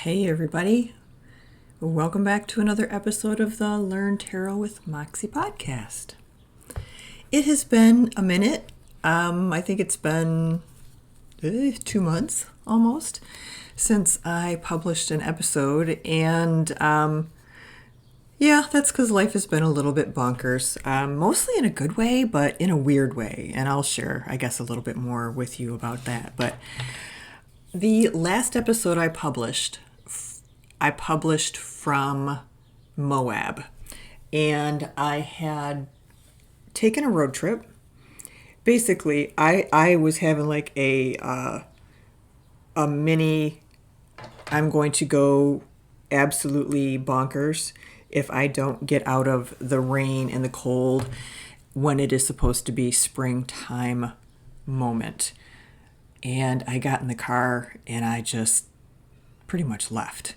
Hey everybody, welcome back to another episode of the Learn Tarot with Moxxie podcast. It has been a minute. I think it's been 2 months almost since I published an episode, and that's because life has been a little bit bonkers, mostly in a good way, but in a weird way, and I'll share, I guess, a little bit more with you about that. But the last episode I published from Moab, and I had taken a road trip. Basically, I was having like a mini, I'm going to go absolutely bonkers if I don't get out of the rain and the cold when it is supposed to be springtime moment. And I got in the car and I just pretty much left.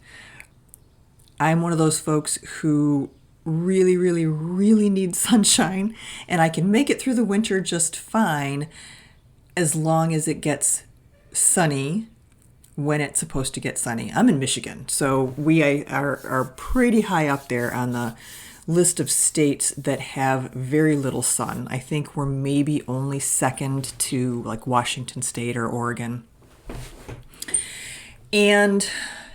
I'm one of those folks who really, really, really need sunshine, and I can make it through the winter just fine as long as it gets sunny when it's supposed to get sunny. I'm in Michigan, so we are pretty high up there on the list of states that have very little sun. I think we're maybe only second to like Washington State or Oregon. And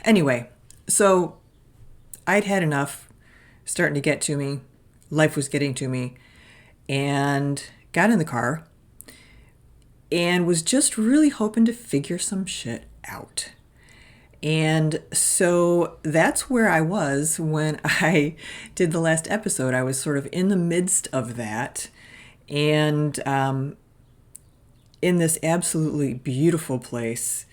anyway, so I'd had enough, starting to get to me. Life was getting to me, and got in the car and was just really hoping to figure some shit out. And so that's where I was when I did the last episode. I was sort of in the midst of that, and in this absolutely beautiful place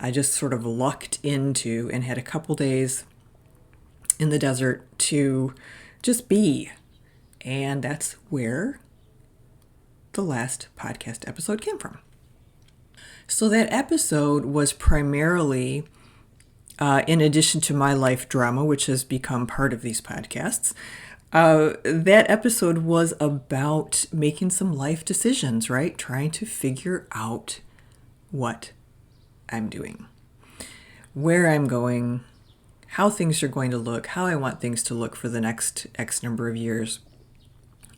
I just sort of lucked into and had a couple days in the desert to just be. And that's where the last podcast episode came from. So that episode was primarily, in addition to my life drama, which has become part of these podcasts, that episode was about making some life decisions, right? Trying to figure out what I'm doing, where I'm going, how things are going to look, how I want things to look for the next X number of years.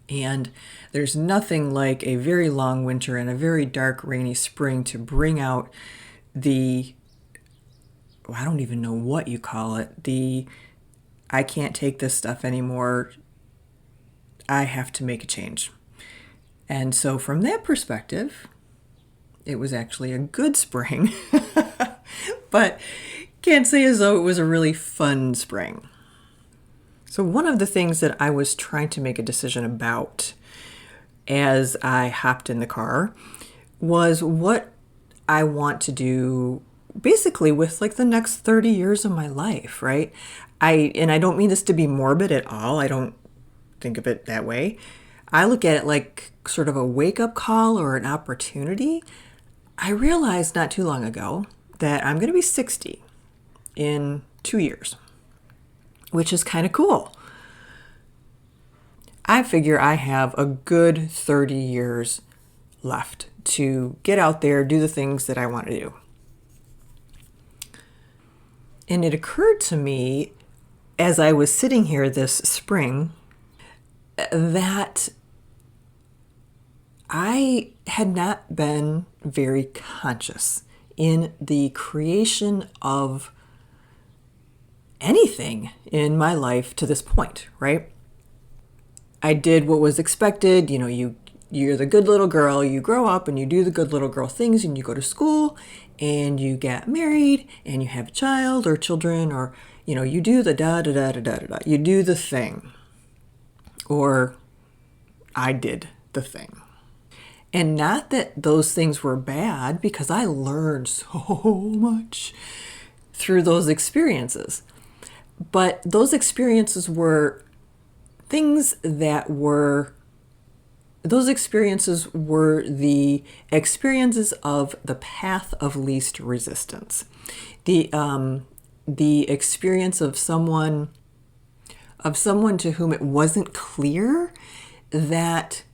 And there's nothing like a very long winter and a very dark, rainy spring to bring out I don't even know what you call it, I can't take this stuff anymore, I have to make a change. And so from that perspective, it was actually a good spring, but can't say as though it was a really fun spring. So one of the things that I was trying to make a decision about as I hopped in the car was what I want to do basically with like the next 30 years of my life, right? I don't mean this to be morbid at all. I don't think of it that way. I look at it like sort of a wake-up call or an opportunity. I realized not too long ago that I'm going to be 60 in 2 years, which is kind of cool. I figure I have a good 30 years left to get out there, do the things that I want to do. And it occurred to me as I was sitting here this spring that I had not been very conscious in the creation of anything in my life to this point, right? I did what was expected. You know, you're the good little girl. You grow up and you do the good little girl things, and you go to school and you get married and you have a child or children, or, you know, you do the da-da-da-da-da-da. You do the thing. Or I did the thing. And not that those things were bad, because I learned so much through those experiences. But those experiences were things that were, those experiences were the experiences of the path of least resistance. The experience of someone to whom it wasn't clear that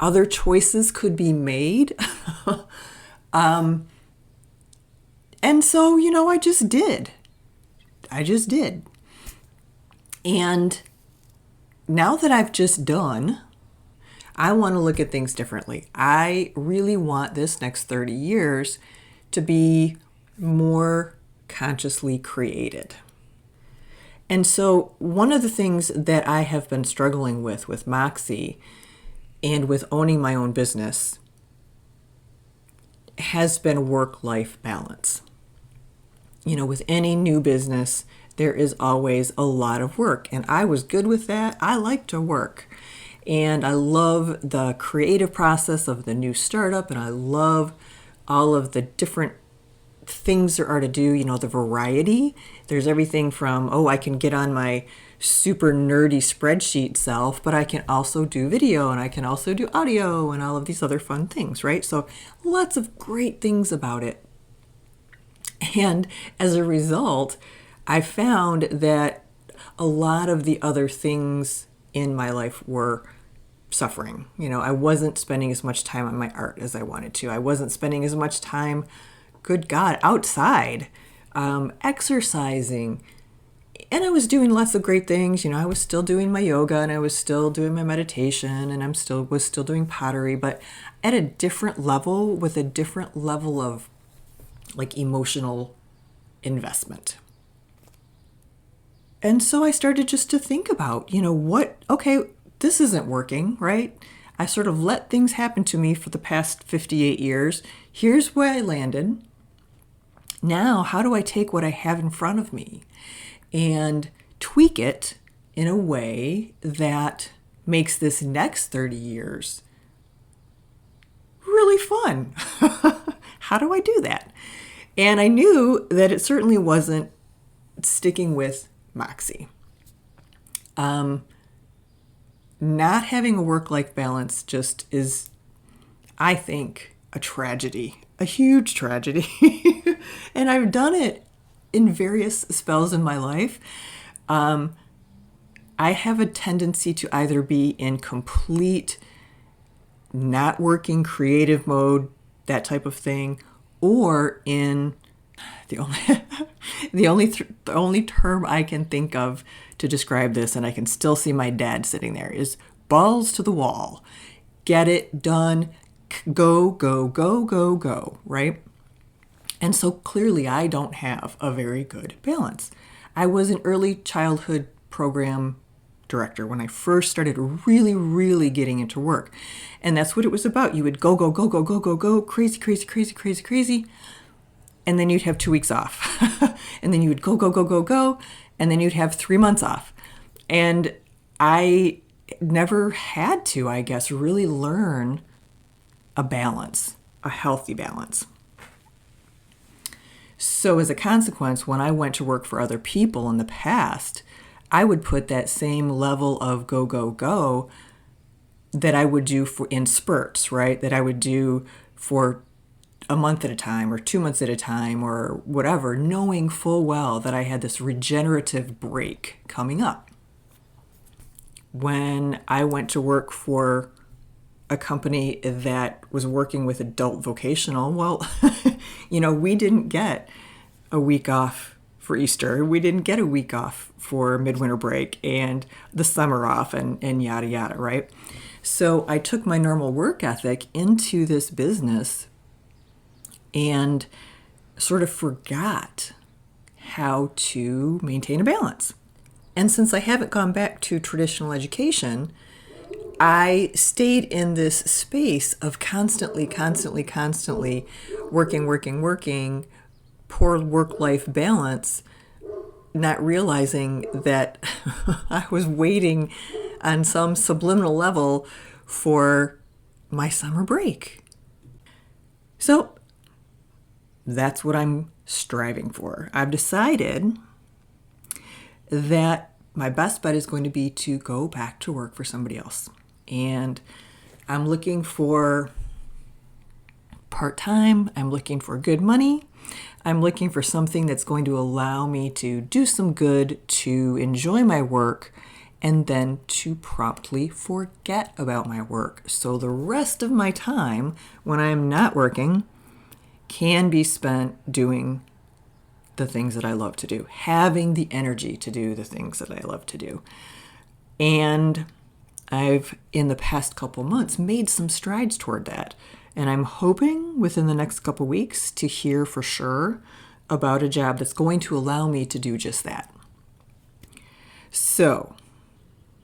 other choices could be made. And so, I just did. I just did. And now that I've just done, I want to look at things differently. I really want this next 30 years to be more consciously created. And so one of the things that I have been struggling with Moxxie and with owning my own business has been work-life balance. With any new business, there is always a lot of work. And I was good with that. I like to work. And I love the creative process of the new startup. And I love all of the different things there are to do, the variety. There's everything from, I can get on my super nerdy spreadsheet self, but I can also do video and I can also do audio and all of these other fun things, right? So lots of great things about it. And as a result, I found that a lot of the other things in my life were suffering. I wasn't spending as much time on my art as I wanted to. I wasn't spending as much time, good God, outside, exercising. And I was doing lots of great things. I was still doing my yoga and I was still doing my meditation and was still doing pottery, but at a different level with a different level of emotional investment. And so I started just to think about, this isn't working, right? I sort of let things happen to me for the past 58 years. Here's where I landed. Now, how do I take what I have in front of me and tweak it in a way that makes this next 30 years really fun? How do I do that? And I knew that it certainly wasn't sticking with Moxxie. Not having a work-life balance just is, I think, a tragedy, a huge tragedy. And I've done it in various spells in my life. I have a tendency to either be in complete not working creative mode, that type of thing, or in the only term I can think of to describe this, and I can still see my dad sitting there, is balls to the wall. Get it done. Go, go, go, go, go, right? And so clearly I don't have a very good balance. I was an early childhood program director when I first started really, really getting into work. And that's what it was about. You would go, go, go, go, go, go, go, crazy, crazy, crazy, crazy, crazy. And then you'd have 2 weeks off. And then you would go, go, go, go, go. And then you'd have 3 months off. And I never had to, I guess, really learn a balance, a healthy balance. So as a consequence, when I went to work for other people in the past, I would put that same level of go, go, go that I would do in spurts, right? That I would do for a month at a time or 2 months at a time or whatever, knowing full well that I had this regenerative break coming up. When I went to work for a company that was working with adult vocational, well, we didn't get a week off for Easter. We didn't get a week off for midwinter break and the summer off and yada, yada, right? So I took my normal work ethic into this business and sort of forgot how to maintain a balance. And since I haven't gone back to traditional education, I stayed in this space of constantly working, poor work-life balance, not realizing that I was waiting on some subliminal level for my summer break. So that's what I'm striving for. I've decided that my best bet is going to be to go back to work for somebody else. And I'm looking for part-time. I'm looking for good money. I'm looking for something that's going to allow me to do some good, to enjoy my work, and then to promptly forget about my work. So the rest of my time when I'm not working can be spent doing the things that I love to do, having the energy to do the things that I love to do. And I've, in the past couple months, made some strides toward that. And I'm hoping within the next couple weeks to hear for sure about a job that's going to allow me to do just that. So,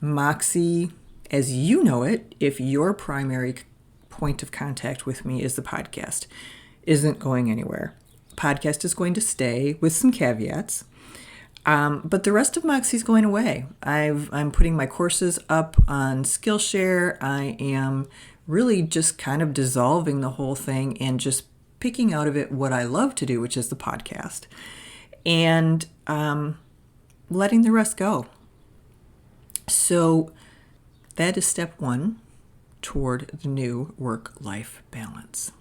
Moxxie, as you know it, if your primary point of contact with me is the podcast, isn't going anywhere. Podcast is going to stay with some caveats. But the rest of Moxxie's going away. I'm putting my courses up on Skillshare. I am really just kind of dissolving the whole thing and just picking out of it what I love to do, which is the podcast, and letting the rest go. So that is step one toward the new work-life balance.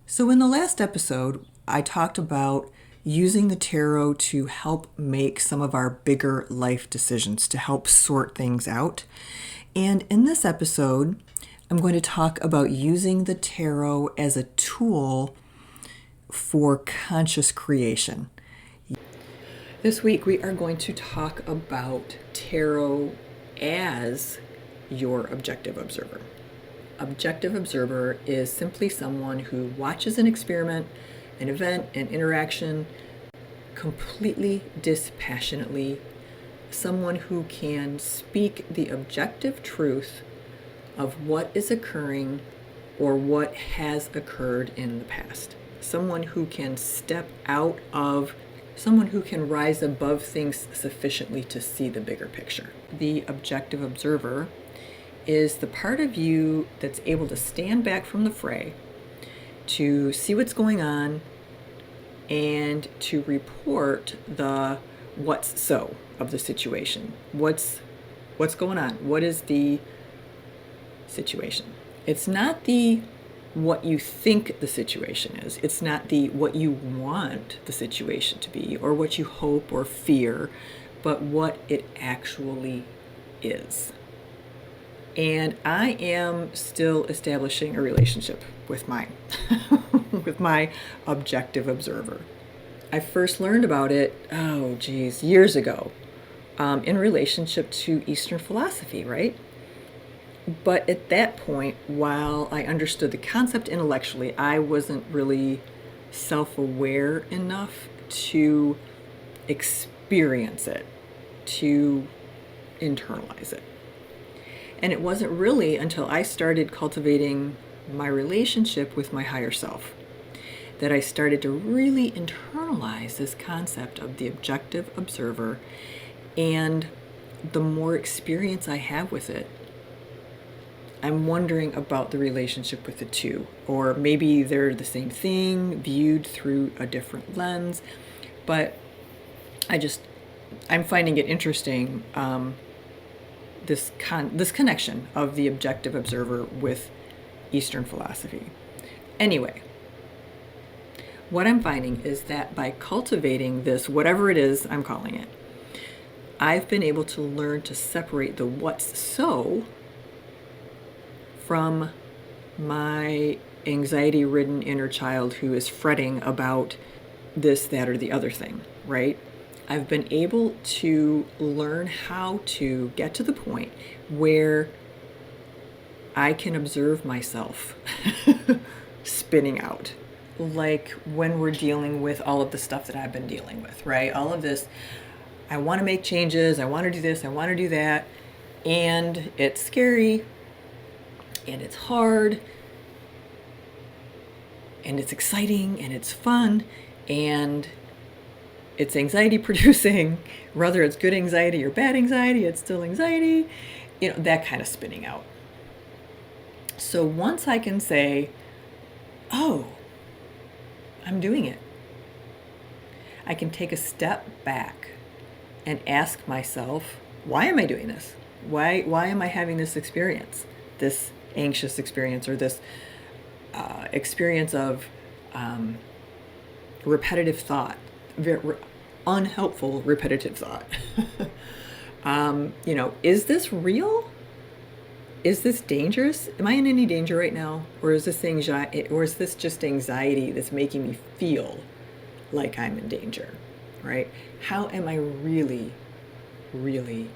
So in the last episode, I talked about using the tarot to help make some of our bigger life decisions, to help sort things out. And in this episode, I'm going to talk about using the tarot as a tool for conscious creation. This week, we are going to talk about tarot as your objective observer. Objective observer is simply someone who watches an experiment, an event, an interaction completely dispassionately, someone who can speak the objective truth of what is occurring or what has occurred in the past. Someone who can someone who can rise above things sufficiently to see the bigger picture. The objective observer is the part of you that's able to stand back from the fray, to see what's going on, and to report the what's so of the situation. What's going on? What is the situation? It's not the what you think the situation is. It's not the what you want the situation to be or what you hope or fear, but what it actually is. And I am still establishing a relationship with mine, with my objective observer. I first learned about it, years ago, in relationship to Eastern philosophy, right? But at that point, while I understood the concept intellectually, I wasn't really self-aware enough to experience it, to internalize it. And it wasn't really until I started cultivating my relationship with my higher self that I started to really internalize this concept of the objective observer. And the more experience I have with it, I'm wondering about the relationship with the two. Or maybe they're the same thing, viewed through a different lens. But I'm finding it interesting, this connection of the objective observer with Eastern philosophy. Anyway, what I'm finding is that by cultivating this, whatever it is I'm calling it, I've been able to learn to separate the what's so from my anxiety-ridden inner child who is fretting about this, that, or the other thing, right? I've been able to learn how to get to the point where I can observe myself spinning out. Like when we're dealing with all of the stuff that I've been dealing with, right? All of this, I want to make changes, I want to do this, I want to do that, and it's scary, and it's hard, and it's exciting, and it's fun, and it's anxiety producing. Whether it's good anxiety or bad anxiety, it's still anxiety, that kind of spinning out. So once I can say, oh, I'm doing it, I can take a step back and ask myself, why am I doing this? Why am I having this experience, this anxious experience, or this experience of repetitive thought, unhelpful repetitive thought? Is this real? Is this dangerous? Am I in any danger right now? Or is this just anxiety that's making me feel like I'm in danger, right? How am I really, really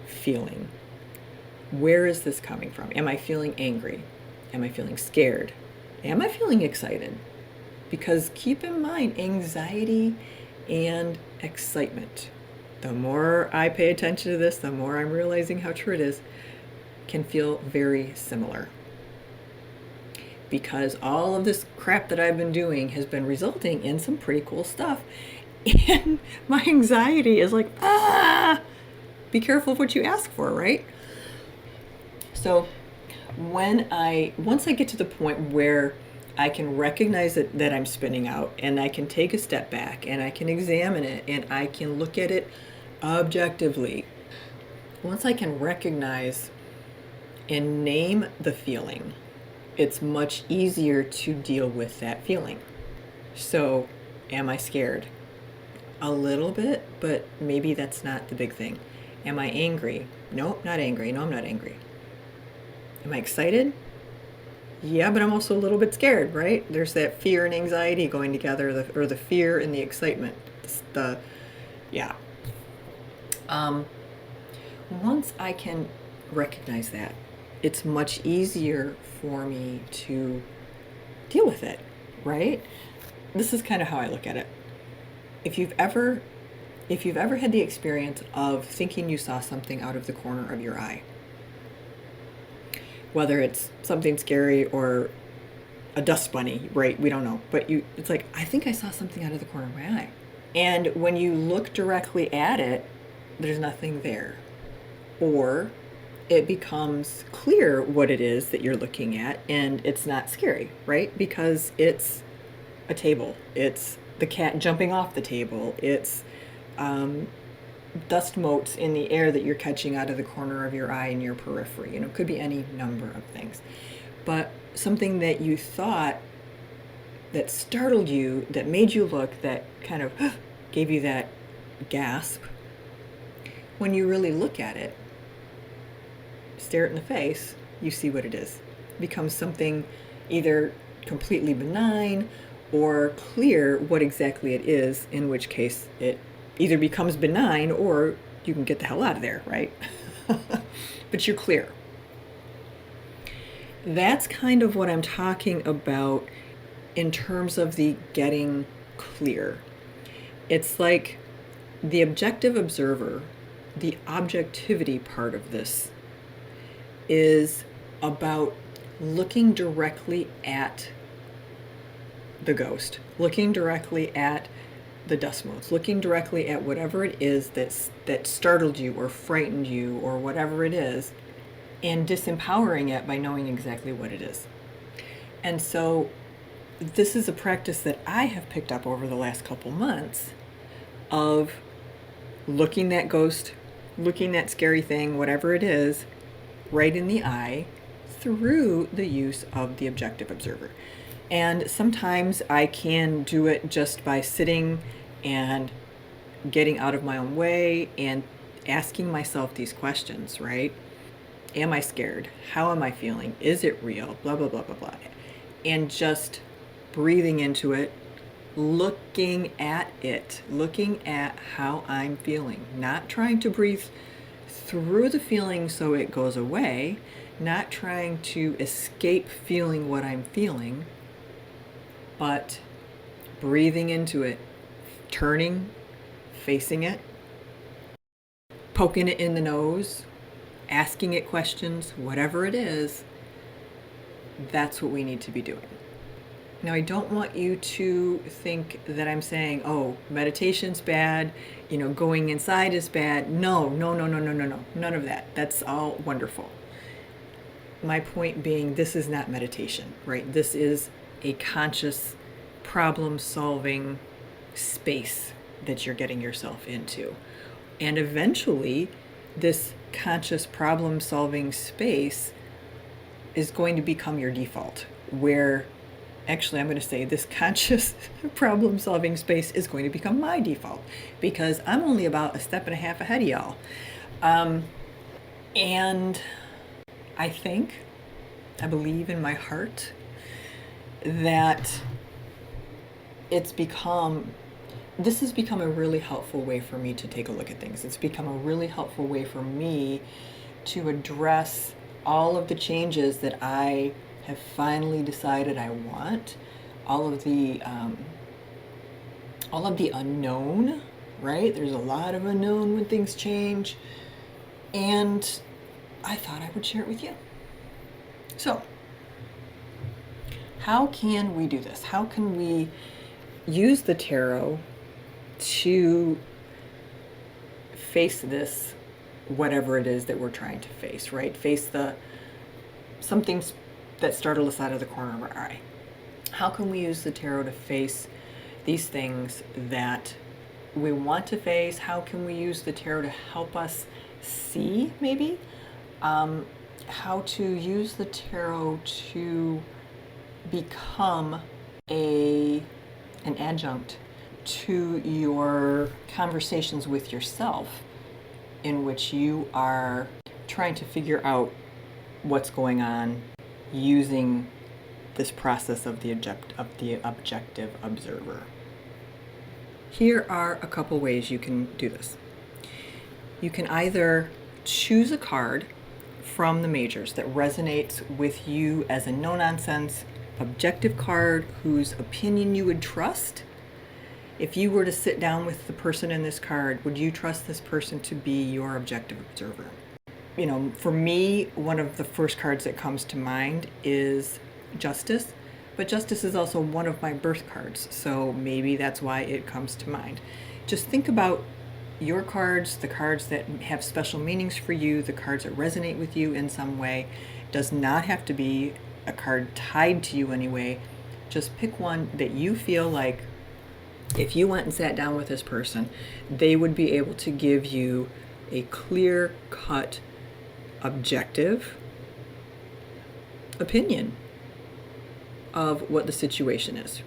feeling? Where is this coming from? Am I feeling angry? Am I feeling scared? Am I feeling excited? Because keep in mind, anxiety and excitement, the more I pay attention to this, the more I'm realizing how true it is, can feel very similar. Because all of this crap that I've been doing has been resulting in some pretty cool stuff. And my anxiety is like, be careful of what you ask for, right? So once I get to the point where I can recognize that I'm spinning out, and I can take a step back and I can examine it and I can look at it objectively. Once I can recognize and name the feeling, it's much easier to deal with that feeling. So, am I scared? A little bit, but maybe that's not the big thing. Am I angry? No, not angry. No, I'm not angry. Am I excited? Yeah, but I'm also a little bit scared, right? There's that fear and anxiety going together, or the fear and the excitement. Yeah. Once I can recognize that, it's much easier for me to deal with it, right? This is kind of how I look at it. If you've ever had the experience of thinking you saw something out of the corner of your eye, whether it's something scary or a dust bunny, right? We don't know. But it's like, I think I saw something out of the corner of my eye. And when you look directly at it, there's nothing there. Or it becomes clear what it is that you're looking at, and it's not scary, right? Because it's a table. It's the cat jumping off the table. It's dust motes in the air that you're catching out of the corner of your eye in your periphery. It could be any number of things. But something that you thought that startled you, that made you look, that kind of gave you that gasp, when you really look at it, stare it in the face, you see what it is. It becomes something either completely benign or clear what exactly it is, in which case it either becomes benign or you can get the hell out of there, right? But you're clear. That's kind of what I'm talking about in terms of the getting clear. It's like the objective observer, the objectivity part of this is about looking directly at the ghost, looking directly at the dust motes, looking directly at whatever it is that startled you or frightened you or whatever it is, and disempowering it by knowing exactly what it is. And so this is a practice that I have picked up over the last couple months of looking that ghost, looking that scary thing, whatever it is, right in the eye through the use of the objective observer. And sometimes I can do it just by sitting and getting out of my own way and asking myself these questions, right? Am I scared? How am I feeling? Is it real? Blah, blah, blah, blah, blah. And just breathing into it, looking at it, looking at how I'm feeling, not trying to breathe through the feeling so it goes away, not trying to escape feeling what I'm feeling, but breathing into it, turning, facing it, poking it in the nose, asking it questions, whatever it is. That's what we need to be doing. Now, I don't want you to think that I'm saying, oh, meditation's bad, going inside is bad. No. None of that. That's all wonderful. My point being, this is not meditation, right? This is a conscious problem-solving space that you're getting yourself into. And eventually, this conscious problem-solving space is going to become your default, where actually I'm going to say this conscious problem-solving space is going to become my default, because I'm only about a step and a half ahead of y'all. And I believe in my heart that it's become this has become a really helpful way for me to take a look at things. It's become a really helpful way for me to address all of the changes that I have finally decided I want, all of the unknown, right? There's a lot of unknown when things change, and I thought I would share it with you. So, how can we do this? How can we use the tarot to face this, whatever it is that we're trying to face, right? Face some things that startle us out of the corner of our eye. How can we use the tarot to face these things that we want to face? How can we use the tarot to help us see, maybe? How to use the tarot to become an adjunct to your conversations with yourself, in which you are trying to figure out what's going on using this process of the objective observer. Here are a couple ways you can do this. You can either choose a card from the majors that resonates with you as a no-nonsense, objective card whose opinion you would trust. If you were to sit down with the person in this card, would you trust this person to be your objective observer? You know, for me, one of the first cards that comes to mind is Justice, but Justice is also one of my birth cards, so maybe that's why it comes to mind. Just think about your cards, the cards that have special meanings for you, the cards that resonate with you in some way. It does not have to be a card tied to you anyway. Just pick one that you feel like if you went and sat down with this person, they would be able to give you a clear-cut, objective opinion of what the situation is.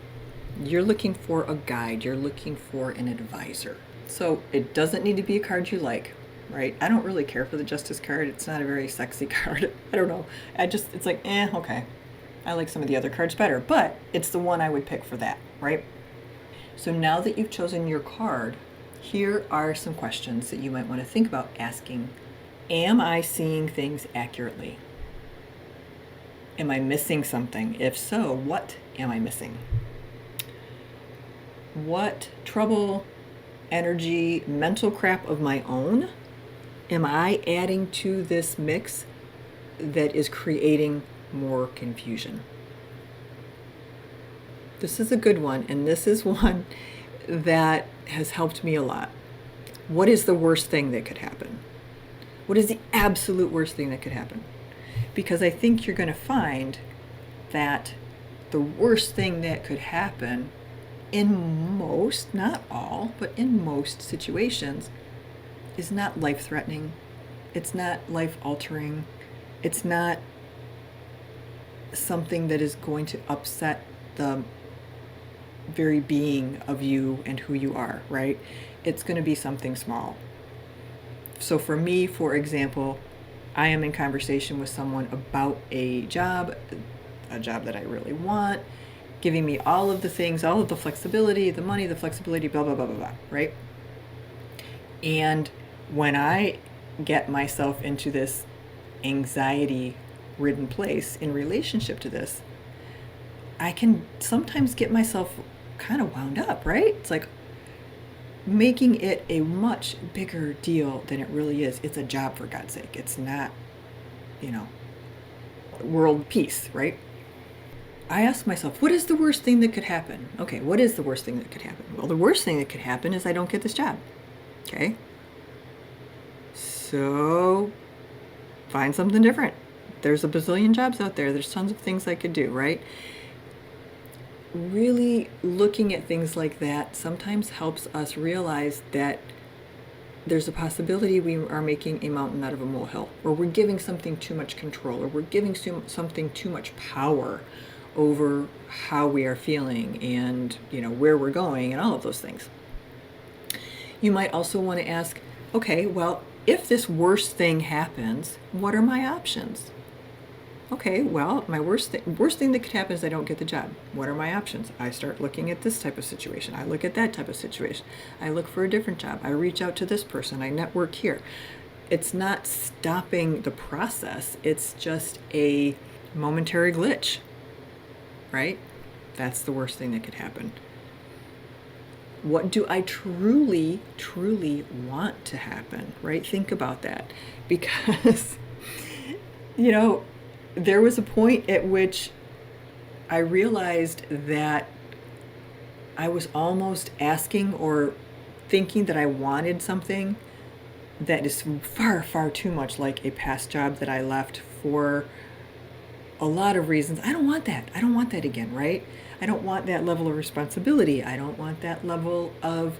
You're looking for a guide. You're looking for an advisor. So it doesn't need to be a card you like, right? I don't really care for the Justice card. It's not a very sexy card. I don't know. It's like, okay. I like some of the other cards better, but it's the one I would pick for that, right? So now that you've chosen your card, here are some questions that you might want to think about asking. Am I seeing things accurately? Am I missing something? If so, what am I missing? What trouble, energy, mental crap of my own am I adding to this mix that is creating more confusion? This is a good one, and this is one that has helped me a lot. What is the worst thing that could happen? What is the absolute worst thing that could happen? Because I think you're going to find that the worst thing that could happen in most, not all, but in most situations is not life-threatening. It's not life-altering. It's not something that is going to upset the very being of you and who you are, right? It's going to be something small. So for me, for example, I am in conversation with someone about a job that I really want, giving me all of the things, all of the flexibility, the money, the flexibility, blah, blah, blah, blah, blah, right? And when I get myself into this anxiety-ridden place in relationship to this, I can sometimes get myself kind of wound up, right? It's like making it a much bigger deal than it really is. It's a job, for God's sake. It's not, world peace, right? I ask myself, what is the worst thing that could happen? Okay, what is the worst thing that could happen? Well, the worst thing that could happen is I don't get this job. Okay? So find something different. There's a bazillion jobs out there. There's tons of things I could do, right? Really looking at things like that sometimes helps us realize that there's a possibility we are making a mountain out of a molehill, or we're giving something too much control, or we're giving something too much power over how we are feeling and, where we're going and all of those things. You might also want to ask, okay, well, if this worst thing happens, what are my options? Okay, well, my worst thing that could happen is I don't get the job. What are my options? I start looking at this type of situation. I look at that type of situation. I look for a different job. I reach out to this person. I network here. It's not stopping the process. It's just a momentary glitch, right? That's the worst thing that could happen. What do I truly, truly want to happen, right? Think about that. Because, you know, there was a point at which I realized that I was almost asking or thinking that I wanted something that is far, far too much like a past job that I left for a lot of reasons. I don't want that. I don't want that again, right? I don't want that level of responsibility. I don't want that level of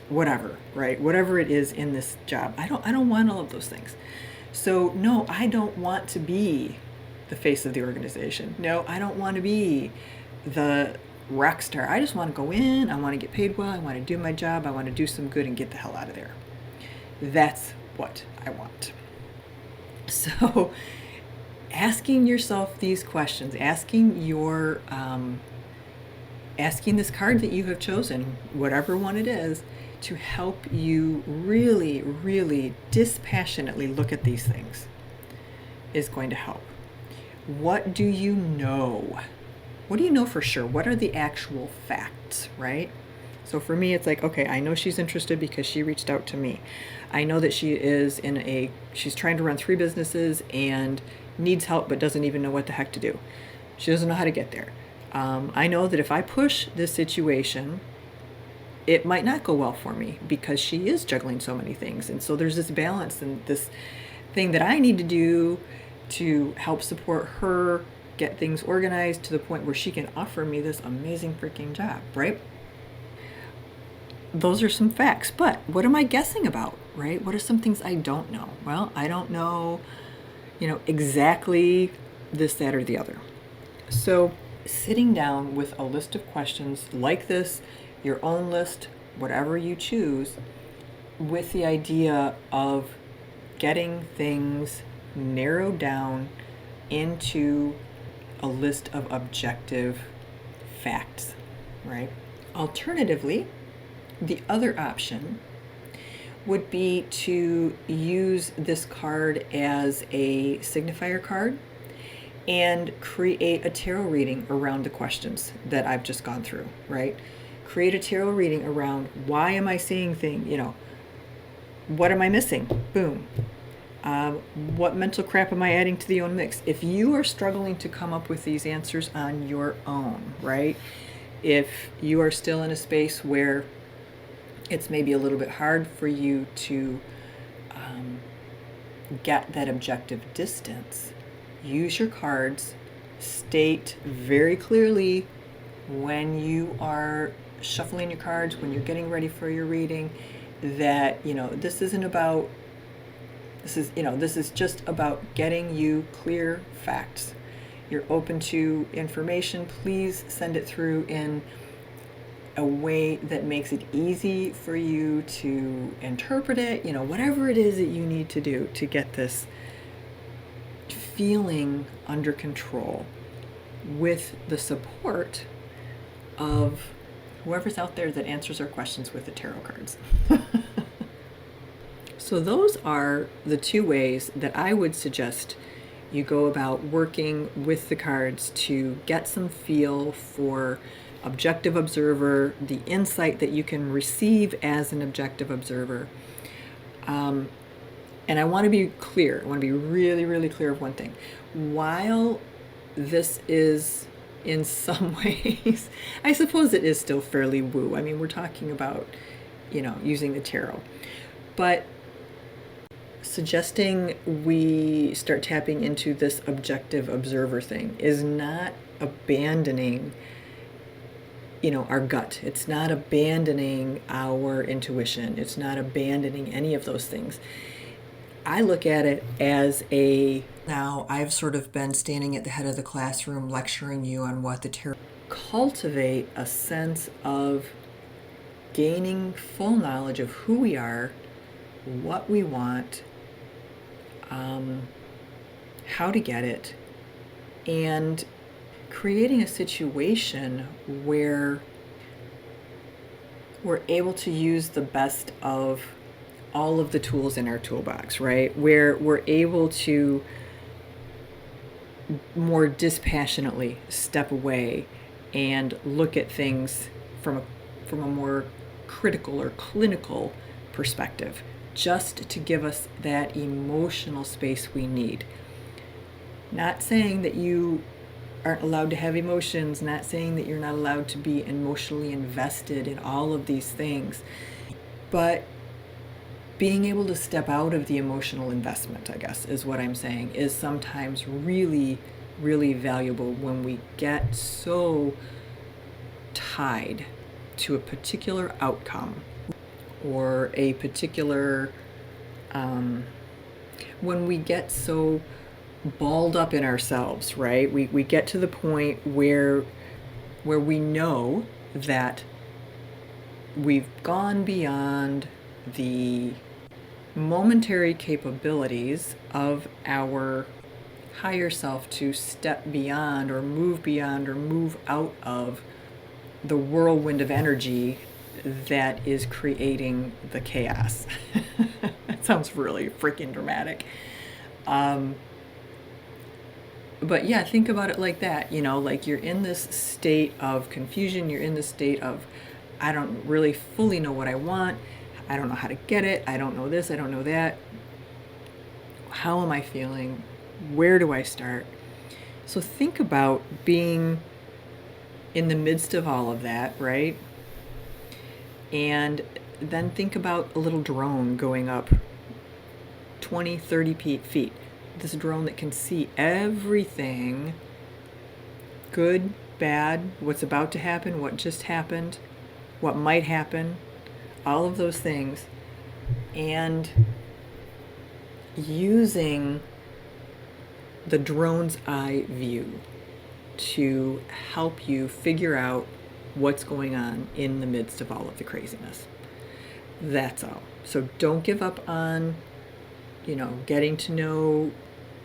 whatever, right? Whatever it is in this job. I don't want all of those things. So no, I don't want to be the face of the organization. No, I don't want to be the rock star. I just want to go in, I want to get paid well, I want to do my job, I want to do some good and get the hell out of there. That's what I want. So asking yourself these questions, asking this card that you have chosen, whatever one it is, to help you really, really dispassionately look at these things is going to help. What do you know? What do you know for sure? What are the actual facts, right? So for me, it's like, okay, I know she's interested because she reached out to me. I know that she's trying to run 3 businesses and needs help but doesn't even know what the heck to do. She doesn't know how to get there. I know that if I push this situation, it might not go well for me because she is juggling so many things. And so there's this balance and this thing that I need to do to help support her get things organized to the point where she can offer me this amazing freaking job, right? Those are some facts, but what am I guessing about, right? What are some things I don't know? Well, I don't know, exactly this, that, or the other. So sitting down with a list of questions like this, your own list, whatever you choose, with the idea of getting things narrowed down into a list of objective facts, right? Alternatively, the other option would be to use this card as a signifier card and create a tarot reading around the questions that I've just gone through, right? Create a tarot reading around why am I seeing things, what am I missing? Boom. What mental crap am I adding to the own mix? If you are struggling to come up with these answers on your own, right? If you are still in a space where it's maybe a little bit hard for you to get that objective distance, use your cards, state very clearly when you are shuffling your cards, when you're getting ready for your reading, that, this is just about getting you clear facts. You're open to information. Please send it through in a way that makes it easy for you to interpret it, whatever it is that you need to do to get this feeling under control with the support of whoever's out there that answers our questions with the tarot cards. So those are the 2 ways that I would suggest you go about working with the cards to get some feel for objective observer, the insight that you can receive as an objective observer. And I want to be clear. I want to be really, really clear of one thing. While this is in some ways, I suppose it is still fairly woo. I mean, we're talking about, using the tarot. But suggesting we start tapping into this objective observer thing is not abandoning our gut. It's not abandoning our intuition. It's not abandoning any of those things. I look at it as now I've sort of been standing at the head of the classroom lecturing you on what the tarot. Cultivate a sense of gaining full knowledge of who we are, what we want, how to get it, and creating a situation where we're able to use the best of all of the tools in our toolbox, right? Where we're able to more dispassionately step away and look at things from a more critical or clinical perspective, just to give us that emotional space we need. Not saying that you aren't allowed to have emotions, not saying that you're not allowed to be emotionally invested in all of these things, but being able to step out of the emotional investment, I guess, is what I'm saying, is sometimes really, really valuable when we get so tied to a particular outcome or a particular, when we get so balled up in ourselves, right? We get to the point where we know that we've gone beyond the momentary capabilities of our higher self to step beyond or move out of the whirlwind of energy that is creating the chaos. That sounds really freaking dramatic. But yeah, think about it like that, like you're in this state of confusion, you're in this state of, I don't really fully know what I want, I don't know how to get it, I don't know this, I don't know that. How am I feeling? Where do I start? So think about being in the midst of all of that, right? And then think about a little drone going up 20, 30 feet. This drone that can see everything, good, bad, what's about to happen, what just happened, what might happen, all of those things, and using the drone's eye view to help you figure out what's going on in the midst of all of the craziness. That's all. So don't give up on, getting to know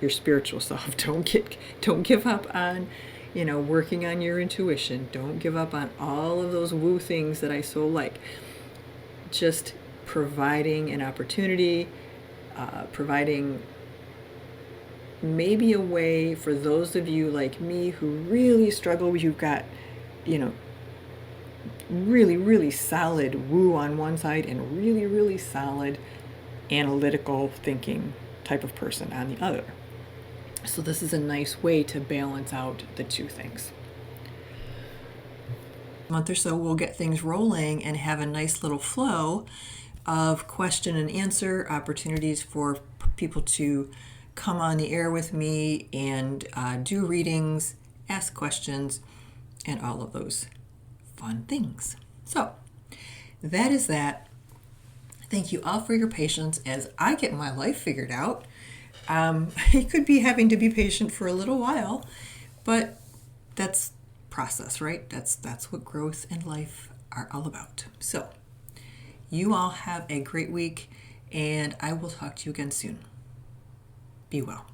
your spiritual self. Don't give up on, working on your intuition. Don't give up on all of those woo things that I so like. Just providing an opportunity, providing maybe a way for those of you like me who really struggle. You've got, really, really solid woo on one side and really, really solid analytical thinking type of person on the other. So this is a nice way to balance out the two things. A month or so we'll get things rolling and have a nice little flow of question and answer opportunities for people to come on the air with me and do readings, ask questions, and all of those fun things. So that is that. Thank you all for your patience as I get my life figured out. I could be having to be patient for a little while, but that's process, right? That's what growth and life are all about. So you all have a great week, and I will talk to you again soon. Be well.